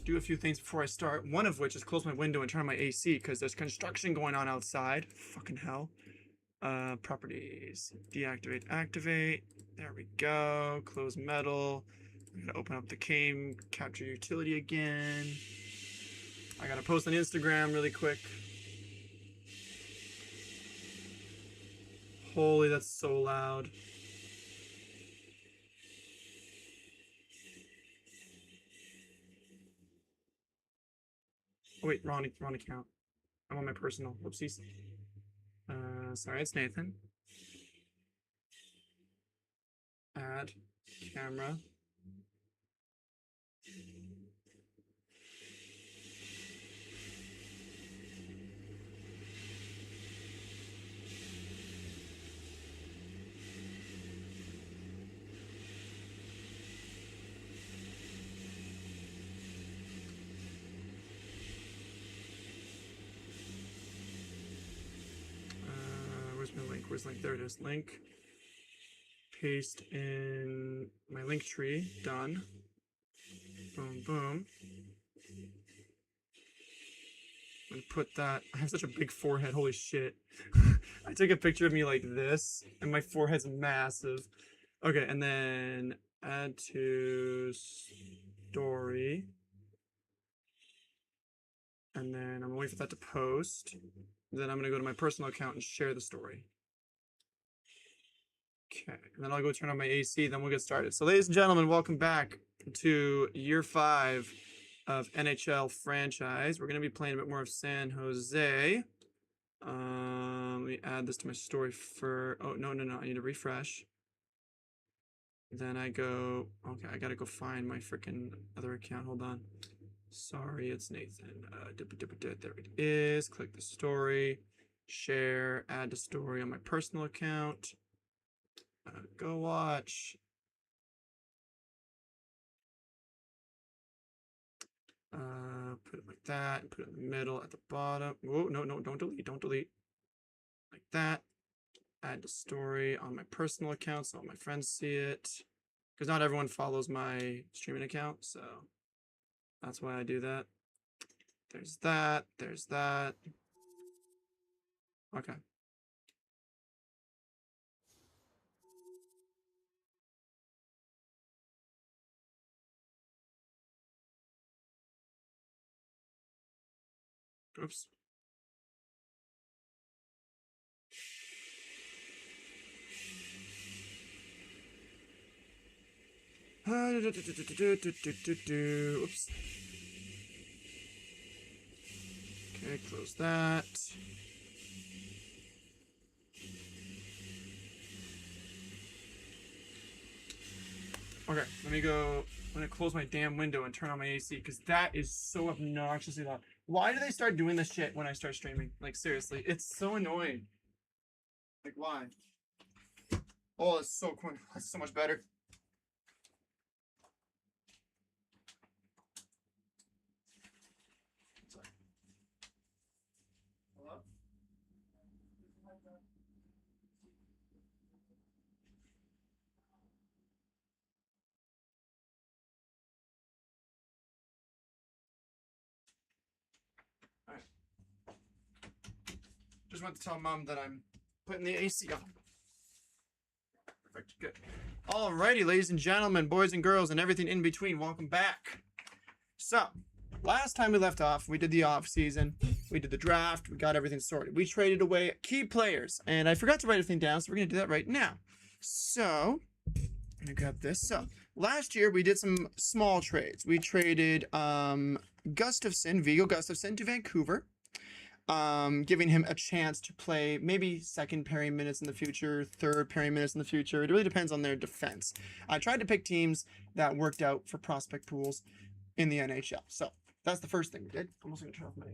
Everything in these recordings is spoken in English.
do a few things before I start. One of which is close my window and turn on my AC because there's construction going on outside. Fucking hell. Properties. Deactivate, activate. There we go. Close metal. I'm gonna open up the game, capture utility again. I gotta post on Instagram really quick. Holy, that's so loud. Oh wait, wrong account. I'm on my personal. Whoopsies. Sorry, it's Nathan. Add camera. Where's my link? Where's the link? There it is. Link. Paste in my link tree. Done. Boom, boom. I'm gonna put that. I have such a big forehead. Holy shit. I took a picture of me like this, and my forehead's massive. Okay, and then add to story. And then I'm gonna wait for that to post. Then I'm gonna go to my personal account and share the story. Okay, and then I'll go turn on my AC, then we'll get started. So ladies and gentlemen, welcome back to year 5 of NHL Franchise. We're gonna be playing a bit more of San Jose. Let me add this to my story for, oh, no, I need to refresh. Then I go, okay, I gotta go find my freaking other account, hold on. Sorry, it's Nathan. There it is. Click the story, share, add to story on my personal account. Go watch. Put it like that, and put it in the middle at the bottom. Whoa, no, don't delete. Like that. Add to story on my personal account so all my friends see it. Because not everyone follows my streaming account, so that's why I do that. There's that. Okay. Oops. Oops. Okay, close that. Okay, let me go. I'm gonna close my damn window and turn on my AC because that is so obnoxiously loud. Why do they start doing this shit when I start streaming? Like, seriously, it's so annoying. Like, why? Oh, it's so cool. That's so much better. Sorry. Hello? Alright. Just want to tell Mom that I'm putting the AC on. Perfect, good. Alrighty, ladies and gentlemen, boys and girls, and everything in between, welcome back. So, last time we left off, we did the off season, we did the draft, we got everything sorted. We traded away key players, and I forgot to write everything down, so we're going to do that right now. So, let me grab this. So, last year we did some small trades. We traded Viggo Gustafsson to Vancouver, giving him a chance to play maybe second pairing minutes in the future, third pairing minutes in the future. It really depends on their defense. I tried to pick teams that worked out for prospect pools in the NHL. So that's the first thing we did. I'm also gonna turn off my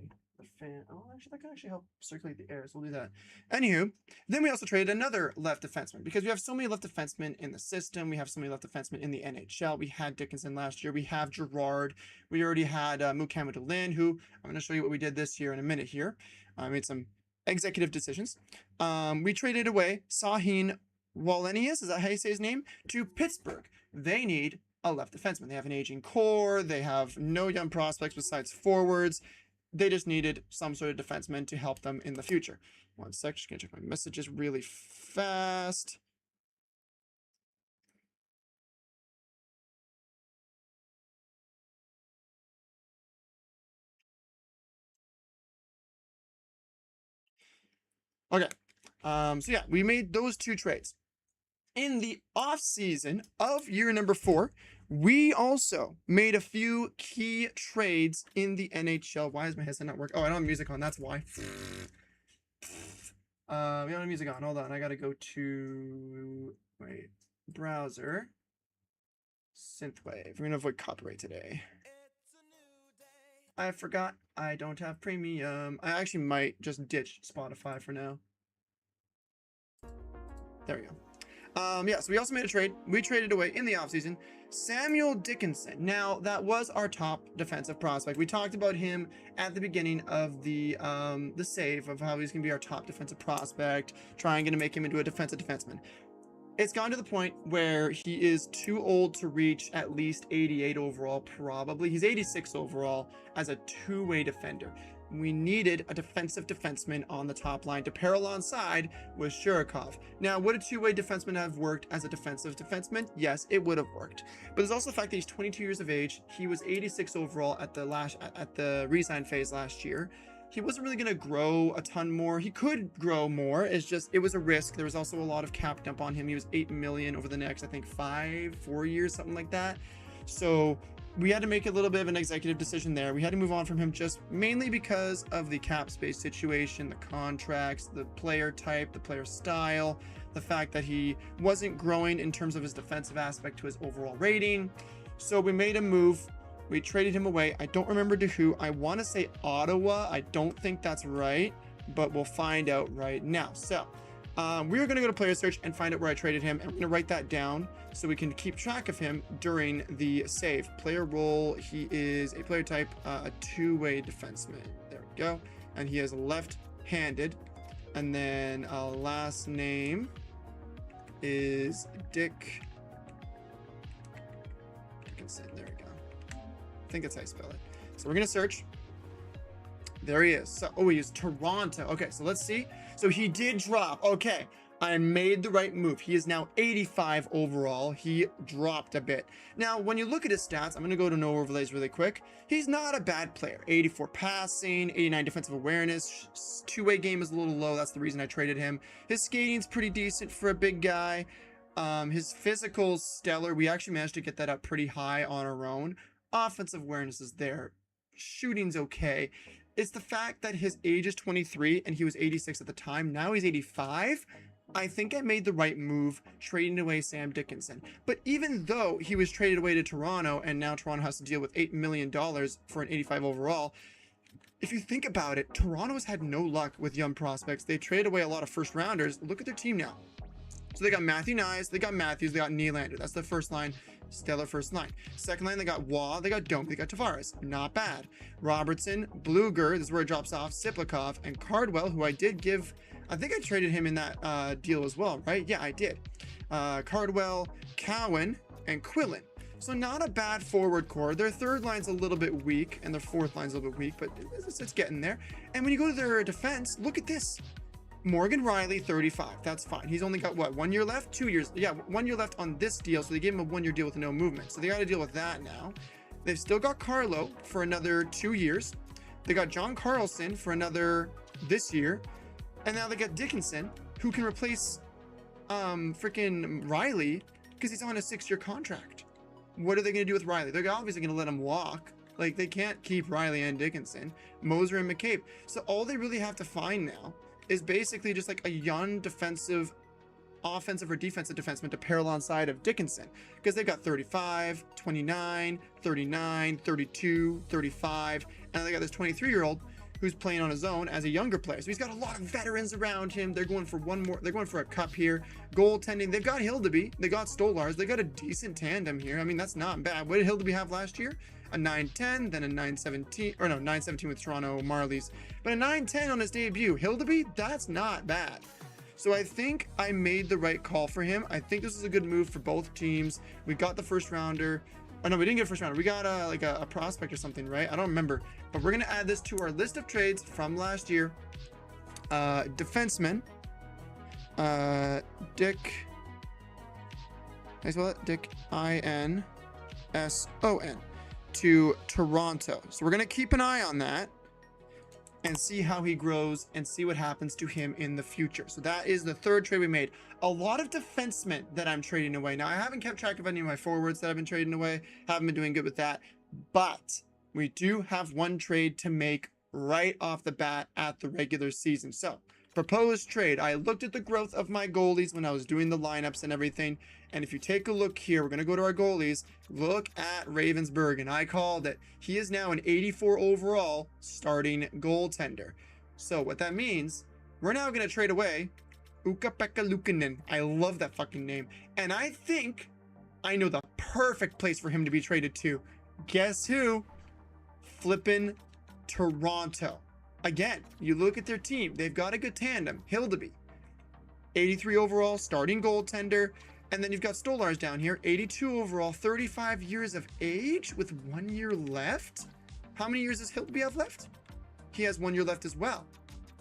fan. Oh, actually, that can actually help circulate the air, so we'll do that. Anywho, then we also traded another left defenseman because we have so many left defensemen in the system. We have so many left defensemen in the NHL. We had Dickinson last year. We have Gerard. We already had Mukamadalin, who I'm going to show you what we did this year in a minute here. I made some executive decisions. We traded away Sahin Wallenius, is that how you say his name, to Pittsburgh. They need a left defenseman. They have an aging core. They have no young prospects besides forwards. They just needed some sort of defenseman to help them in the future. One sec, just gonna check my messages really fast. Okay, so yeah, we made those 2 trades. In the off season of year number 4, we also made a few key trades in the NHL. Why is my headset not working? Oh, I don't have music on. That's why. We don't have music on. Hold on. I gotta go to browser. Synthwave. We're gonna avoid copyright today. I forgot I don't have premium. I actually might just ditch Spotify for now. There we go. Yeah, so we also made a trade. We traded away in the offseason Samuel Dickinson. Now, that was our top defensive prospect. We talked about him at the beginning of the save of how he's going to be our top defensive prospect, trying to make him into a defensive defenseman. It's gone to the point where he is too old to reach at least 88 overall, probably. He's 86 overall as a two-way defender. We needed a defensive defenseman on the top line to pair alongside with Shirokov. Now, would a two-way defenseman have worked as a defensive defenseman? Yes, it would have worked. But there's also the fact that he's 22 years of age. He was 86 overall at the re-sign phase last year. He wasn't really going to grow a ton more. He could grow more. It's just, it was a risk. There was also a lot of cap dump on him. He was $8 million over the next, I think, 4 years, something like that. So we had to make a little bit of an executive decision there. We had to move on from him just mainly because of the cap space situation, the contracts, the player type, the player style, the fact that he wasn't growing in terms of his defensive aspect to his overall rating. So we made a move. We traded him away. I don't remember to who. I want to say Ottawa. I don't think that's right, but we'll find out right now. So we're going to go to player search and find out where I traded him. And I'm going to write that down so we can keep track of him during the save. Player role, he is a player type, a two-way defenseman. There we go. And he is left-handed. And then last name is Dickinson. There we go. I think that's how you spell it. So we're going to search. There he is. So, oh, he is Toronto. Okay, so let's see. So he did drop. Okay, I made the right move. He is now 85 overall. He dropped a bit. Now, when you look at his stats, I'm going to go to no overlays really quick. He's not a bad player. 84 passing, 89 defensive awareness. Two-way game is a little low. That's the reason I traded him. His skating's pretty decent for a big guy. His physical's stellar. We actually managed to get that up pretty high on our own. Offensive awareness is there. Shooting's okay. It's the fact that his age is 23 and he was 86 at the time. Now he's 85. I think I made the right move trading away Sam Dickinson. But even though he was traded away to Toronto and now Toronto has to deal with $8 million for an 85 overall, if you think about it, Toronto has had no luck with young prospects. They traded away a lot of first rounders. Look at their team now. So they got Matthew Nyes, they got Matthews, they got Nylander. That's the first line. Stellar first line. Second line, they got Waugh, they got Dome, they got Tavares. Not bad. Robertson, Bluger, this is where it drops off, Siplikov, and Cardwell, who I did give, I think I traded him in that deal as well, right? Yeah, I did. Cardwell, Cowan, and Quillen. So not a bad forward core. Their third line's a little bit weak, and their fourth line's a little bit weak, but it's getting there. And when you go to their defense, look at this. Morgan Riley, 35. That's fine. He's only got, what, 1 year left? 2 years. Yeah, 1 year left on this deal, so they gave him a 1 year deal with no movement. So they got to deal with that now. They've still got Carlo for another 2 years. They got John Carlson for another this year. And now they got Dickinson, who can replace freaking Riley because he's on a 6-year contract. What are they going to do with Riley? They're obviously going to let him walk. Like, they can't keep Riley and Dickinson, Moser and McCabe. So all they really have to find now is basically just like a young defensive, offensive or defensive defenseman to pair alongside of Dickinson, because they've got 35, 29, 39, 32, 35, and they got this 23-year-old who's playing on his own as a younger player. So he's got a lot of veterans around him. They're going for one more. They're going for a cup here. Goaltending. They've got Hildeby. They got Stolars. They got a decent tandem here. I mean, that's not bad. What did Hildeby have last year? A 9-10, then a 9-17, or no, 9-17 with Toronto Marlies, but a 9-10 on his debut. Hildeby, that's not bad. So I think I made the right call for him. I think this is a good move for both teams. We got the first rounder. Oh no, we didn't get a first rounder. We got like a prospect or something, right? I don't remember. But we're gonna add this to our list of trades from last year. Defenseman. Dick. How do you spell it? Dick INSON to Toronto. So we're gonna keep an eye on that and see how he grows and see what happens to him in the future. So that is the third trade we made. A lot of defensemen that I'm trading away. Now, I haven't kept track of any of my forwards that I've been trading away. Haven't been doing good with that. But we do have one trade to make right off the bat at the regular season. So, proposed trade. I looked at the growth of my goalies when I was doing the lineups and everything. And if you take a look here, we're going to go to our goalies. Look at Ravensburg, and I called it. He is now an 84 overall starting goaltender. So what that means, we're now going to trade away Ukko-Pekka Luukkonen. I love that fucking name. And I think I know the perfect place for him to be traded to. Guess who? Flippin' Toronto. Again, you look at their team. They've got a good tandem. Hildeby, 83 overall starting goaltender. And then you've got Stolarz down here, 82 overall, 35 years of age with 1 year left. How many years does Hildeby have left? He has 1 year left as well.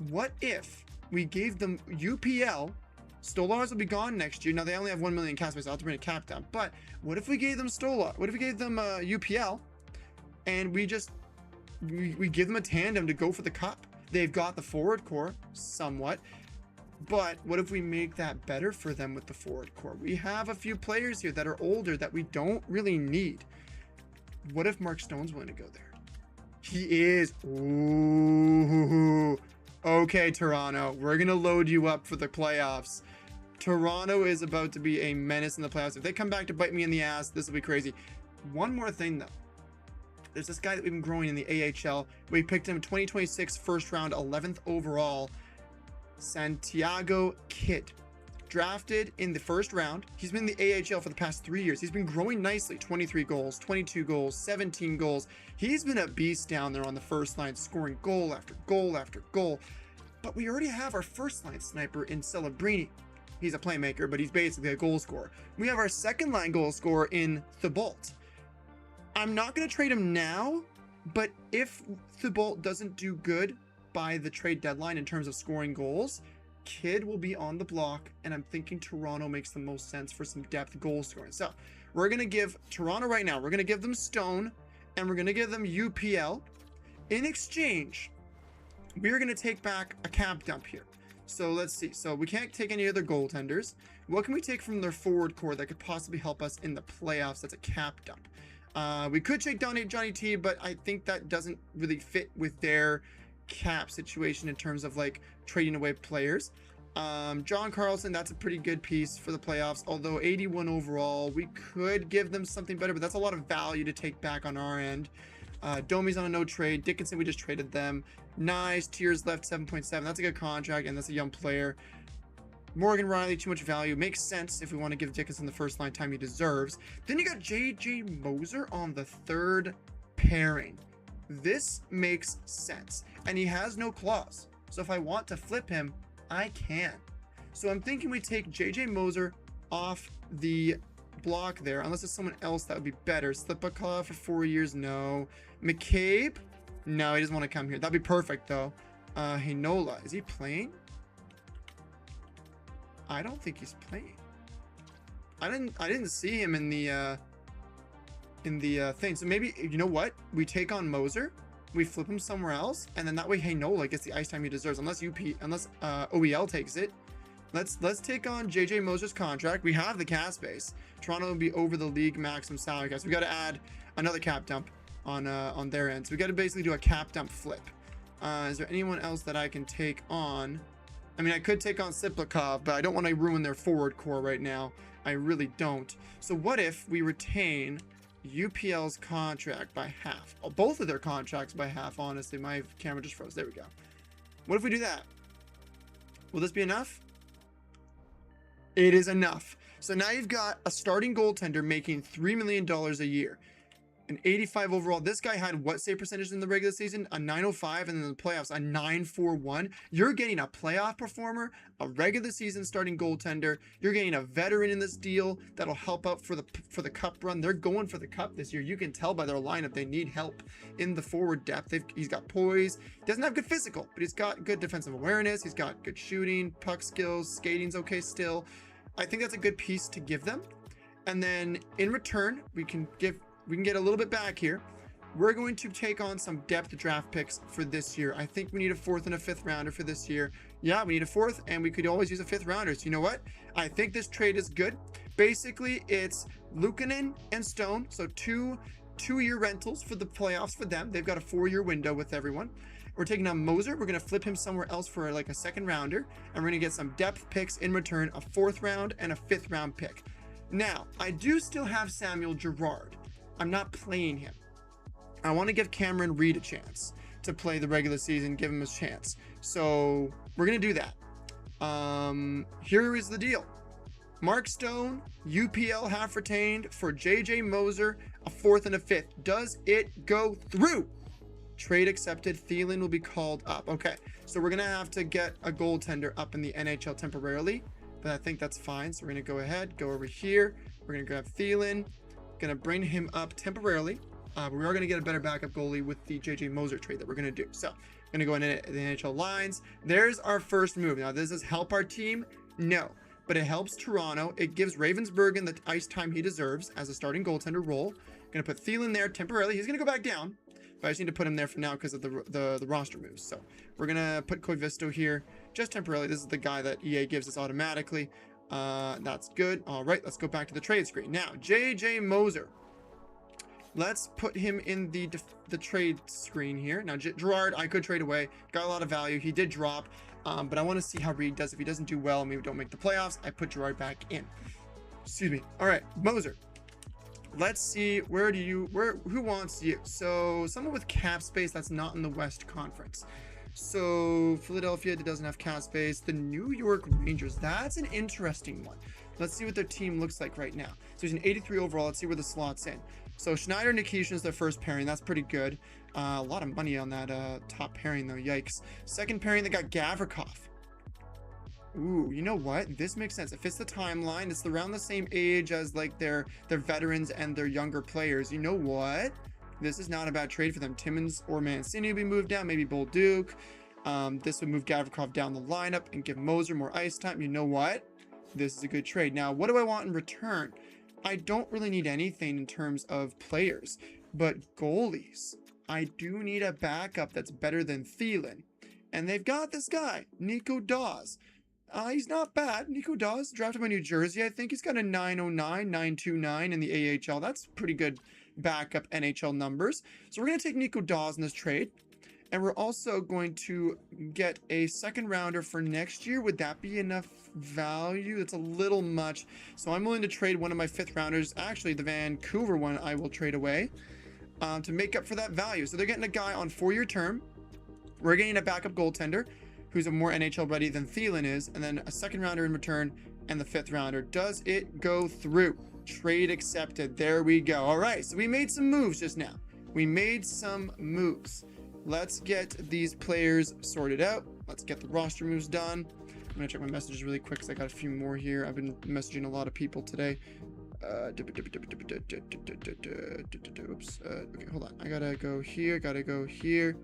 What if we gave them UPL? Stolarz will be gone next year. Now they only have 1 million cap space. I'll have to bring a cap down. But what if we gave them Stolarz? What if we gave them UPL and we give them a tandem to go for the cup? They've got the forward core somewhat. But what if we make that better for them with the forward core? We have a few players here that are older that we don't really need. What if Mark Stone's willing to go there? He is. Ooh. Okay, Toronto. We're going to load you up for the playoffs. Toronto is about to be a menace in the playoffs. If they come back to bite me in the ass, this will be crazy. One more thing, though. There's this guy that we've been growing in the AHL. We picked him 2026 first round, 11th overall. Santiago Kidd, drafted in the first round. He's been in the AHL for the past 3 years. He's been growing nicely. 23 goals, 22 goals, 17 goals. He's been a beast down there on the first line, scoring goal after goal after goal. But we already have our first line sniper in Celebrini. He's a playmaker, but he's basically a goal scorer. We have our second line goal scorer in Thibault. I'm not going to trade him now, but if Thibault doesn't do good by the trade deadline in terms of scoring goals, Kidd will be on the block, and I'm thinking Toronto makes the most sense for some depth goal scoring. So we're going to give Toronto right now, we're going to give them Stone, and we're going to give them UPL. In exchange, we're going to take back a cap dump here. So let's see. So we can't take any other goaltenders. What can we take from their forward core that could possibly help us in the playoffs? That's a cap dump. We could take down Johnny T, but I think that doesn't really fit with their cap situation in terms of like trading away players. John Carlson, that's a pretty good piece for the playoffs, although 81 overall. We could give them something better, but that's a lot of value to take back on our end. Domi's on a no trade. Dickinson, we just traded them. Nice. Tiers left 7.7. That's a good contract, and that's a young player. Morgan Riley, too much value. Makes sense if we want to give Dickinson the first line time he deserves. Then you got JJ Moser on the third pairing. This makes sense. And he has no clause. So if I want to flip him, I can. So I'm thinking we take JJ Moser off the block there, unless there's someone else that would be better. Slipakov for 4 years, no. McCabe, no, he doesn't want to come here. That'd be perfect though. Heinola, is he playing? I don't think he's playing. I didn't see him in the thing. So maybe, you know what? We take on Moser, we flip him somewhere else, and then that way Heinola gets the ice time he deserves. Unless OEL takes it. Let's take on JJ Moser's contract. We have the cap space. Toronto will be over the league maximum salary cap. So we got to add another cap dump on their end. So we got to basically do a cap dump flip. Is there anyone else that I can take on? I mean, I could take on Slipakov, but I don't want to ruin their forward core right now. I really don't. So what if we retain UPL's contract by half? Oh, both of their contracts by half, honestly. My camera just froze. There we go. What if we do that? Will this be enough? It is enough. So now you've got a starting goaltender making $3 million a year. an 85 overall. This guy had what save percentage in the regular season? A 905, and then in the playoffs, a 941. You're getting a playoff performer, a regular season starting goaltender. You're getting a veteran in this deal that'll help out for the cup run. They're going for the cup this year. You can tell by their lineup they need help in the forward depth. He's got poise. Doesn't have good physical, but he's got good defensive awareness. He's got good shooting, puck skills, skating's okay still. I think that's a good piece to give them. And then in return, we can get a little bit back here. We're going to take on some depth draft picks for this year. I think we need a 4th and a 5th rounder for this year. Yeah, we need a 4th, and we could always use a 5th rounder. So you know what? I think this trade is good. Basically, it's Luukkonen and Stone. So two-year rentals for the playoffs for them. They've got a 4-year window with everyone. We're taking on Moser. We're going to flip him somewhere else for like a 2nd rounder. And we're going to get some depth picks in return, a 4th round and a 5th round pick. Now, I do still have Samuel Girard. I'm not playing him. I want to give Cameron Reed a chance to play the regular season, give him a chance. So we're going to do that. Here is the deal. Mark Stone, UPL half retained for JJ Moser, a 4th and a 5th. Does it go through? Trade accepted. Thielen will be called up. Okay, so we're going to have to get a goaltender up in the NHL temporarily, but I think that's fine. So we're going to go ahead, go over here. We're going to grab Thielen, going to bring him up temporarily. But we are going to get a better backup goalie with the JJ Moser trade that we're going to do. So I'm going to go into the NHL lines. There's our first move. Now, does this help our team? No, but it helps Toronto. It gives Ravensburgen the ice time he deserves as a starting goaltender role. Going to put Thielen there temporarily. He's going to go back down, but I just need to put him there for now because of the roster moves. So we're going to put Koivisto here just temporarily. This is the guy that EA gives us automatically. That's good. All right, let's go back to the trade screen. Now, JJ Moser. Let's put him in the trade screen here. Now, Girard, I could trade away. Got a lot of value. He did drop, but I want to see how Reed does. If he doesn't do well, maybe don't make the playoffs, I put Girard back in. Excuse me. All right, Moser. Let's see, who wants you? So someone with cap space that's not in the West Conference. So Philadelphia doesn't have cap space. The New York Rangers, that's an interesting one. Let's see what their team looks like right now. So he's an 83 overall. Let's see where the slot's in. So Schneider Nikishin is their first pairing. That's pretty good. A lot of money on that top pairing though. Yikes. Second pairing, they got Gavrikov. Ooh, you know what? This makes sense. It fits the timeline. It's around the same age as like their veterans and their younger players. You know what? This is not a bad trade for them. Timmins or Mancini will be moved down. Maybe Bolduc. This would move Gavrikov down the lineup and give Moser more ice time. You know what? This is a good trade. Now, what do I want in return? I don't really need anything in terms of players, but goalies. I do need a backup that's better than Thielen. And they've got this guy, Nico Dawes. He's not bad. Nico Dawes, drafted by New Jersey. I think he's got a 909, 929 in the AHL. That's pretty good backup NHL numbers. So we're going to take Nico Dawes in this trade. And we're also going to get a 2nd rounder for next year. Would that be enough value? It's a little much. So I'm willing to trade one of my 5th rounders. Actually, the Vancouver one I will trade away to make up for that value. So they're getting a guy on 4-year term. We're getting a backup goaltender who's a more NHL ready than Thielen is. And then a 2nd rounder in return and the 5th rounder. Does it go through? Trade accepted. There we go. All right. So we made some moves just now. We made some moves. Let's get these players sorted out. Let's get the roster moves done. I'm going to check my messages really quick because I got a few more here. I've been messaging a lot of people today. Oops. Okay, hold on. I got to go here. Got to go here.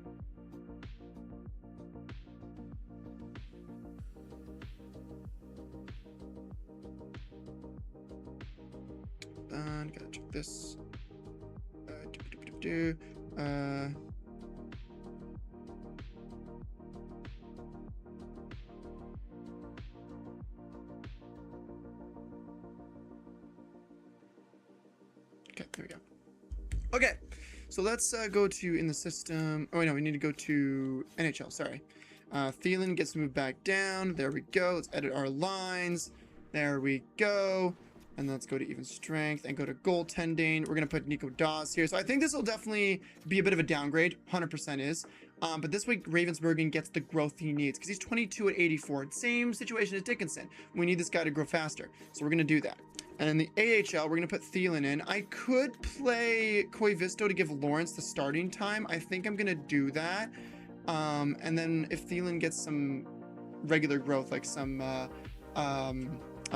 Done. Got to check this. Okay, there we go. Okay, so let's go to in the system. Oh, wait, no, we need to go to NHL, sorry. Thielen gets moved back down. There we go. Let's edit our lines. There we go. And let's go to even strength and go to goaltending. We're going to put Nico Dawes here. So I think this will definitely be a bit of a downgrade. 100% is. But this way, Ravensburgen gets the growth he needs because he's 22 at 84. Same situation as Dickinson. We need this guy to grow faster. So we're going to do that. And in the AHL, we're going to put Thielen in. I could play Koivisto to give Lawrence the starting time. I think I'm going to do that. And then if Thielen gets some regular growth, like some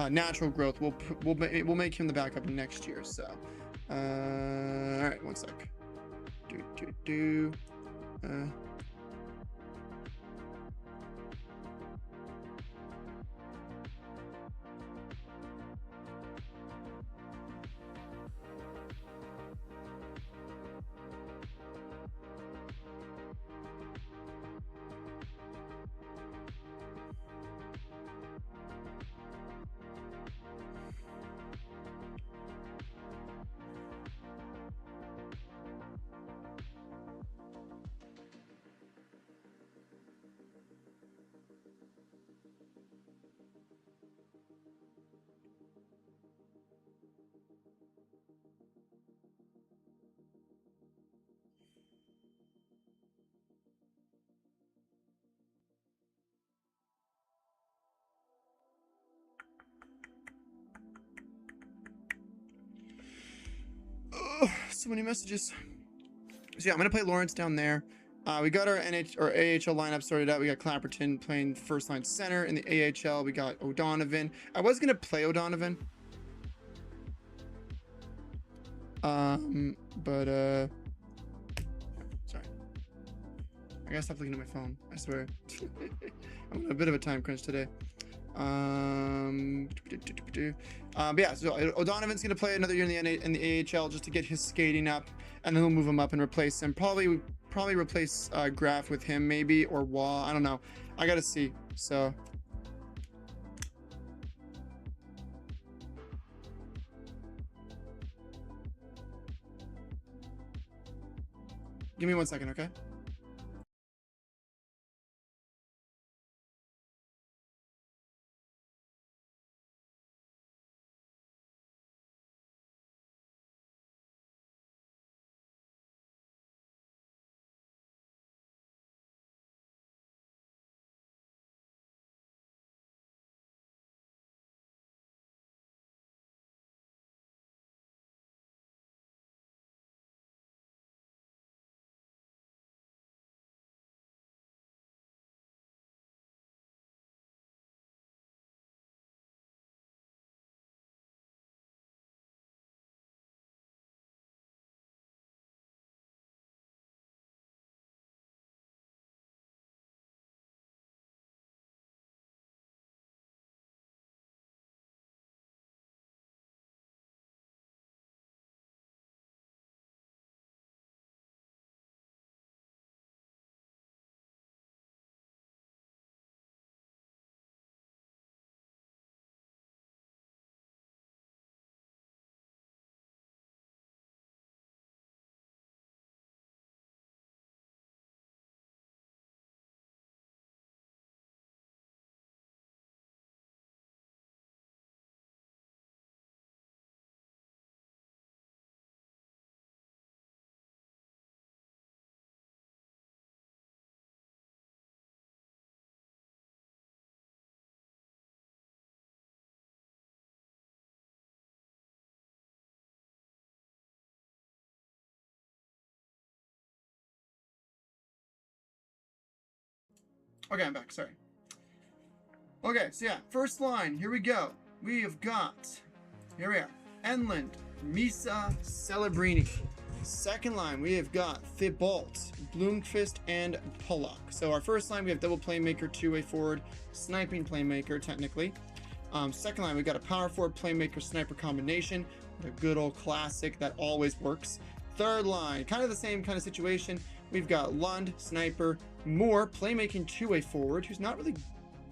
natural growth, we'll make him the backup next year. So, all right, one sec. So many messages. So yeah, I'm gonna play Lawrence down there. We got our AHL lineup sorted out. We got Clapperton playing first line center. In the AHL, we got O'Donovan. I was gonna play O'Donovan, but sorry. I gotta stop looking at my phone. I swear. I'm on a bit of a time crunch today. But yeah, so O'Donovan's gonna play another year in the AHL just to get his skating up, and then we'll move him up and replace him. Probably replace Graf with him, maybe, or Wah. I don't know. I gotta see. So give me 1 second, okay? Okay, I'm back. Sorry. Okay, so yeah, first line. Here we go. We have got. Here we are. Enland, Misa, Celebrini. Second line, we have got Thibault, Bloomqvist, and Pollock. So our first line, we have double playmaker, two-way forward, sniping playmaker, technically. Second line, we've got a power forward playmaker sniper combination, a good old classic that always works. Third line, kind of the same kind of situation. We've got Lund, sniper, Moore, playmaking two-way forward, who's not really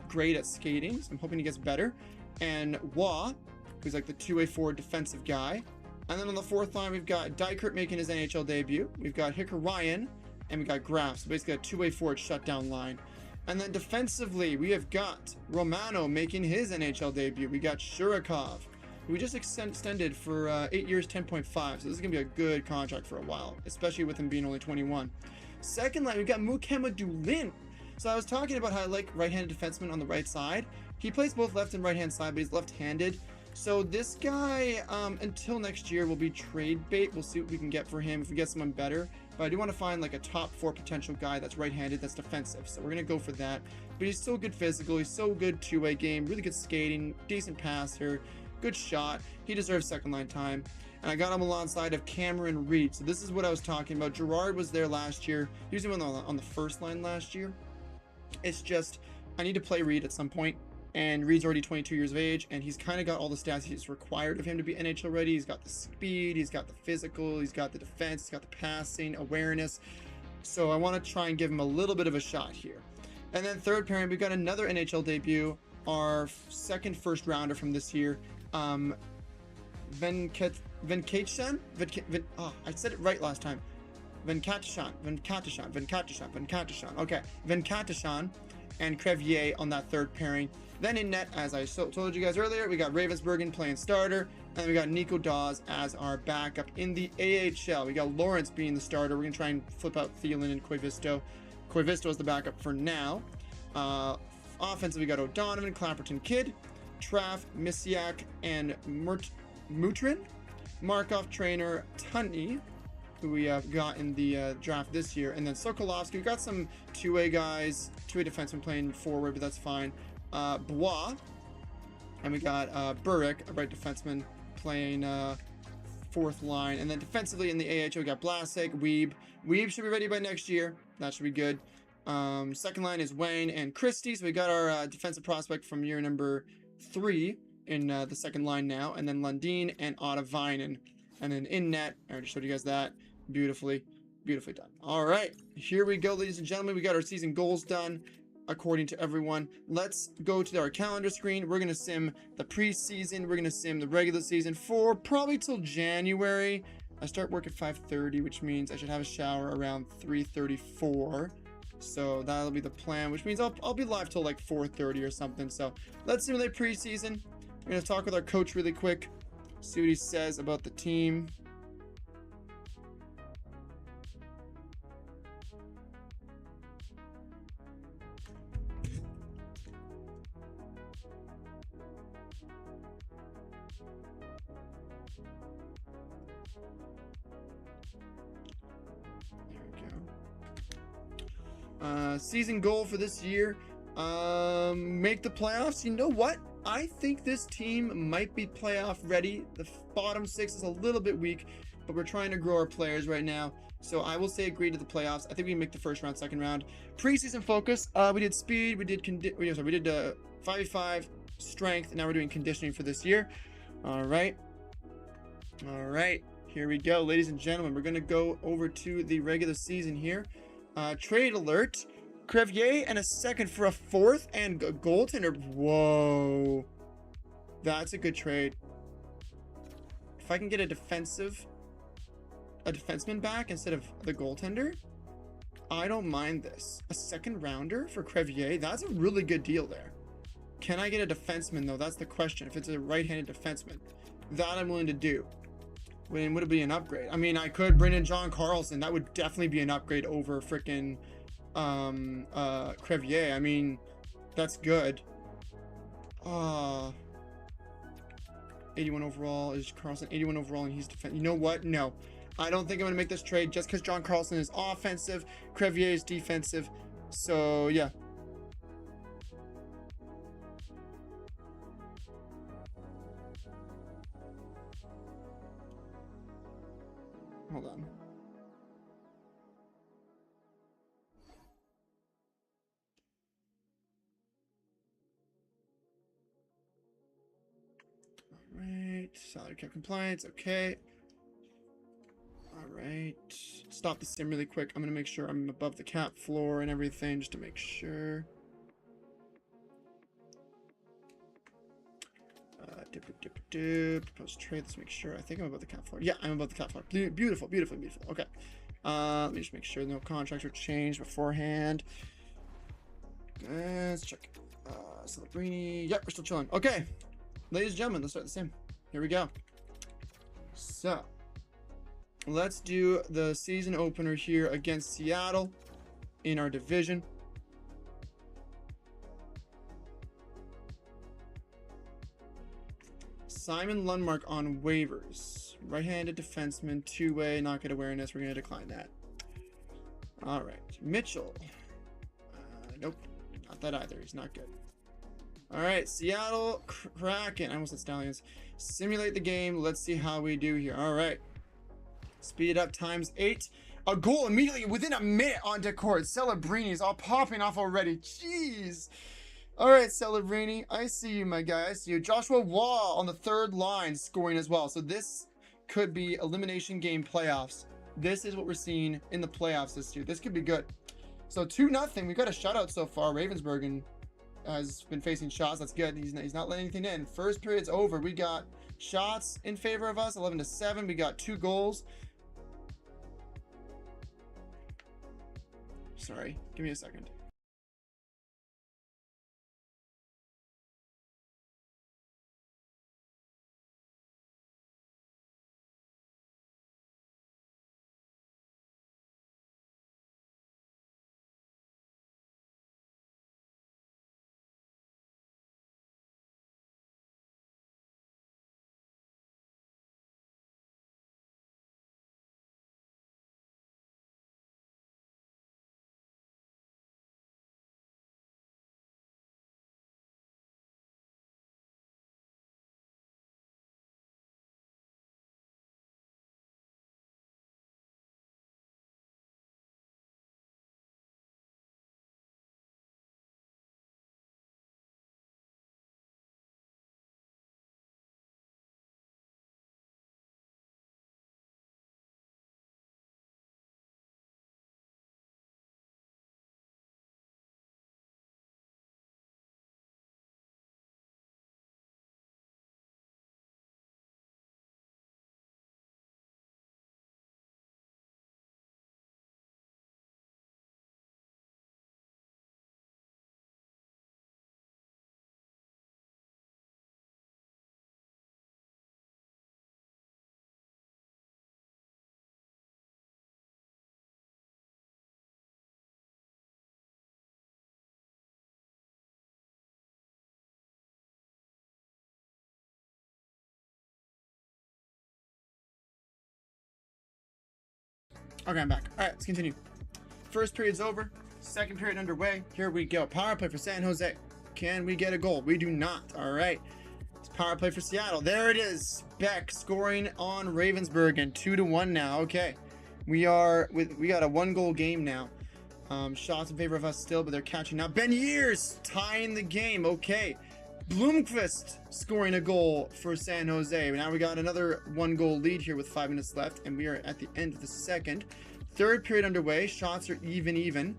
great at skating, so I'm hoping he gets better. And Wah, who's like the two-way forward defensive guy. And then on the fourth line, we've got Dykert making his NHL debut. We've got Hicker Ryan, and we got Graf. So basically a two-way forward shutdown line. And then defensively, we have got Romano making his NHL debut. We got Shurikov, who we just extended for 8 years, 10.5. So this is going to be a good contract for a while, especially with him being only 21. Second line, we've got Mukema Dulin. So I was talking about how I like right-handed defensemen on the right side. He plays both left and right-hand side, but he's left-handed. So this guy, until next year, will be trade bait. We'll see what we can get for him if we get someone better. But I do want to find like a top 4 potential guy that's right-handed, that's defensive. So we're going to go for that. But he's so good physical. He's so good two-way game. Really good skating. Decent passer. Good shot. He deserves second line time. And I got him alongside of Cameron Reed. So this is what I was talking about. Gerard was there last year. He was even on the first line last year. It's just, I need to play Reed at some point. And Reed's already 22 years of age, and he's kind of got all the stats he's required of him to be NHL ready. He's got the speed, he's got the physical, he's got the defense, he's got the passing, awareness. So I want to try and give him a little bit of a shot here. And then third pairing, we've got another NHL debut, our second first rounder from this year, Venkateshan. I said it right last time. Venkateshan. Okay, Venkateshan and Crevier on that third pairing. Then in net, as I told you guys earlier, we got Ravensbergen playing starter, and we got Nico Dawes as our backup in the AHL. We got Lawrence being the starter. We're gonna try and flip out Thielen and Koivisto. Koivisto is the backup for now. Offensive, we got O'Donovan, Clapperton Kidd, Traff, Misiak, and Mutrin. Markov, Trainer, Tunney, who we got in the draft this year, and then Sokolovsky. We got some two-way guys, two-way defensemen playing forward, but that's fine. Bois, and we got Burek, a right defenseman, playing fourth line, and then defensively in the AHL we got Blasek, Weeb. Weeb should be ready by next year. That should be good. Second line is Wayne and Christie, so we got our defensive prospect from year number 3 in the second line now, and then Lundin and Otta Vinen. And then in net, I already showed you guys that. Beautifully done. All right, here we go, ladies and gentlemen. We got our season goals done according to everyone. Let's go to our calendar screen. We're gonna sim the preseason. We're gonna sim the regular season for probably till January. I start work at 5:30, which means I should have a shower around 3:34. So that'll be the plan, which means I'll be live till like 4:30 or something. So let's simulate preseason. We're gonna talk with our coach really quick, see what he says about the team. Season goal for this year, make the playoffs. You know what? I think this team might be playoff ready. The bottom 6 is a little bit weak, but we're trying to grow our players right now. So I will say agree to the playoffs. I think we can make the first round, second round. Preseason focus, we did speed, we did 5v5, strength, and now we're doing conditioning for this year. All right, here we go, ladies and gentlemen. We're gonna go over to the regular season here. Trade alert. Crevier and a second for a fourth and a goaltender. Whoa. That's a good trade. If I can get a defenseman back instead of the goaltender, I don't mind this. A second rounder for Crevier. That's a really good deal there. Can I get a defenseman though? That's the question. If it's a right-handed defenseman, that I'm willing to do. When would it be an upgrade? I mean, I could bring in John Carlson. That would definitely be an upgrade over freaking Crevier. I mean, that's good. 81 overall is Carlson. 81 overall, and he's defense. You know what? No, I don't think I'm gonna make this trade just because John Carlson is offensive, Crevier is defensive. So yeah. Hold on. All right, salary cap compliance, okay. All right, stop the sim really quick. I'm gonna make sure I'm above the cap floor and everything just to make sure. Proposed trade. Let's make sure. I think I'm above the cap floor. Yeah, I'm above the cap floor. Beautiful. Okay. Let me just make sure no contracts are changed beforehand. Let's check. Celebrini. Yep, we're still chilling. Okay, ladies and gentlemen, let's start the sim. Here we go. So, let's do the season opener here against Seattle in our division. Simon Lundmark on waivers. Right-handed defenseman, two-way, not good awareness. We're going to decline that. All right. Mitchell. Nope. Not that either. He's not good. All right. Seattle Kraken. I almost said Stallions. Simulate the game. Let's see how we do here. All right. Speed up times 8. A goal immediately within a minute on court. Celebrini's all popping off already. Jeez. All right, Celebrini. I see you, my guy. I see you. Joshua Wall on the third line scoring as well. So this could be elimination game playoffs. This is what we're seeing in the playoffs this year. This could be good. So 2-0. We've got a shutout so far. Ravensburg has been facing shots. That's good. He's not letting anything in. First period's over. We got shots in favor of us. 11-7. We got 2 goals. Sorry. Give me a second. Okay, I'm back. All right, let's continue. First period's over. Second period underway. Here we go. Power play for San Jose. Can we get a goal? We do not. All right. It's power play for Seattle. There it is. Beck scoring on Ravensburg and 2-1 now. Okay. We got a 1-goal game now. Shots in favor of us still, but they're catching up. Ben Years tying the game. Okay. Bloomquist scoring a goal for San Jose. Now we got another 1-goal lead here with 5 minutes left, and we are at the end of the second. Third period underway. Shots are even.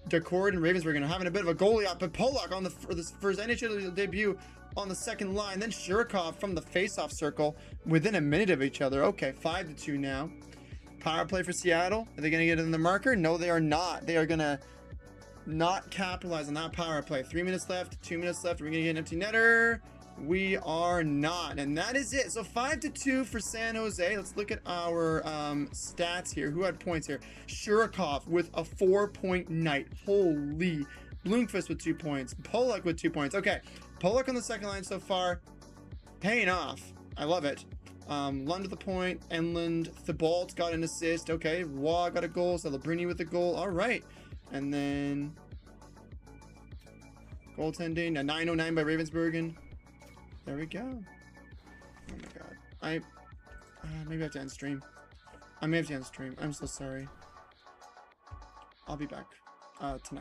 Decord and Ravensburg are having a bit of a goalie up, but Polak on for his NHL debut on the second line. Then Shirokov from the face-off circle within a minute of each other. Okay, 5-2 now. Power play for Seattle. Are they going to get in the marker? No, they are not. They are going to not capitalize on that power play. 3 minutes left, 2 minutes left. Are we gonna get an empty netter? We are not, and that is it. So 5-2 for San Jose. Let's look at our stats here. Who had points here? Shirokov with a 4-point night. Holy. Bloomquist with 2 points. Polak with 2 points. Okay, Polak on the second line so far, paying off. I love it. Lund with a point. Enland, Thibault got an assist. Okay, Waugh got a goal. Celebrini with a goal. All right. And then goaltending, a 909 by Ravensburg. There we go. Oh my god. Maybe I have to end stream. I may have to end stream. I'm so sorry. I'll be back tonight.